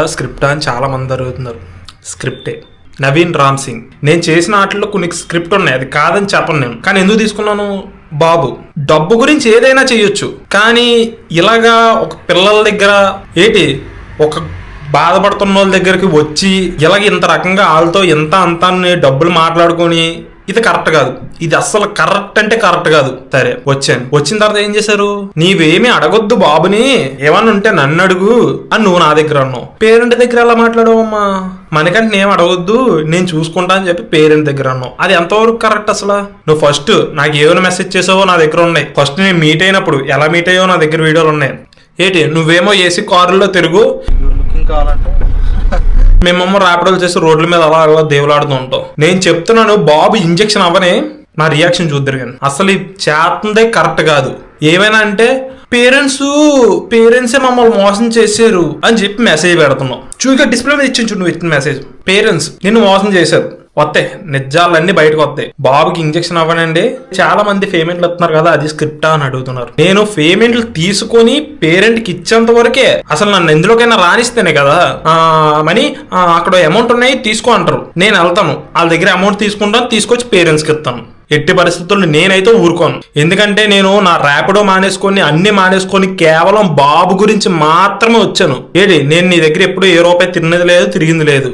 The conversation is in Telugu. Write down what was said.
స్క్రిప్ట్ అని చాలా మంది అడుగుతున్నారు. స్క్రిప్టే నవీన్ రామ్ సింగ్. నేను చేసిన వాటిలో కొన్ని స్క్రిప్ట్ ఉన్నాయి, అది కాదని చెప్పను నేను. కానీ ఎందుకు తీసుకున్నాను? బాబు డబ్బు గురించి ఏదైనా చేయొచ్చు, కానీ ఇలాగా ఒక పిల్లల దగ్గర ఒక బాధపడుతున్న వాళ్ళ దగ్గరికి వచ్చి ఇలాగ ఇంత రకంగా వాళ్ళతో ఇంత అంతా డబ్బులు మాట్లాడుకొని ఇది కరెక్ట్ కాదు. ఇది అస్సలు కరెక్ట్ అంటే కరెక్ట్ కాదు. సరే వచ్చిన తర్వాత ఏం చేశారు? నీవేమి అడగొద్దు బాబుని, ఏమన్నా ఉంటే నన్ను అడుగు అని నువ్వు నా దగ్గర అన్నావు. పేరెంట్ దగ్గర ఎలా మాట్లాడవమ్మా? మనకంటే నేను అడగొద్దు, నేను చూసుకుంటా అని చెప్పి పేరెంట్ దగ్గర అన్నావు. అది ఎంతవరకు కరెక్ట్ అసలు? నువ్వు ఫస్ట్ నాకు ఏమైనా మెసేజ్ చేసావో నా దగ్గర ఉన్నాయి. ఫస్ట్ నేను మీట్ అయినప్పుడు ఎలా మీట్ అయ్యో నా దగ్గర వీడియోలు ఉన్నాయి. నువ్వేమో ఏసీ కారులో తిరుగు, కావాలంటే మేమేమో ర్యాపిడోలు చేసి రోడ్ల మీద అలా అలా దేవులాడుతూ ఉంటాం. నేను చెప్తున్నాను బాబు ఇంజెక్షన్ అవ్వనే, నా రియాక్షన్ చూద్దరు కానీ అసలు ఈ చేతందే కరెక్ట్ కాదు. ఏమైనా అంటే పేరెంట్సే మమ్మల్ని మోసం చేశారు అని చెప్పి మెసేజ్ పెడుతున్నావు. చూగా డిస్ప్లే మీద ఇచ్చించు నువ్వు ఇచ్చిన మెసేజ్. పేరెంట్స్ నిన్ను మోసం చేశారు, వస్తాయి నిజాలన్నీ బయటకు వస్తాయి. బాబుకి ఇంజెక్షన్ అవ్వనండి, చాలా మంది పేమెంట్లు ఇస్తున్నారు కదా, అది స్క్రిప్టా అని అడుగుతున్నారు. నేను పేమెంట్లు తీసుకొని పేరెంట్ కి ఇచ్చేంత వరకే. అసలు నన్ను ఎందులోకైనా రానిస్తేనే కదా మనీ అక్కడ అమౌంట్ ఉన్నాయి తీసుకో అంటారు. నేను వెళ్తాను, వాళ్ళ దగ్గర అమౌంట్ తీసుకుంటాను, తీసుకొచ్చి పేరెంట్స్కి ఇస్తాను. ఎట్టి పరిస్థితుల్లో నేనైతే ఊరుకోను. ఎందుకంటే నేను నా ర్యాపిడో మానేసుకొని అన్ని మానేసుకొని కేవలం బాబు గురించి మాత్రమే వచ్చాను. నేను నీ దగ్గర ఎప్పుడు ఏ రూపాయి తిన్నది లేదు, తిరిగింది లేదు.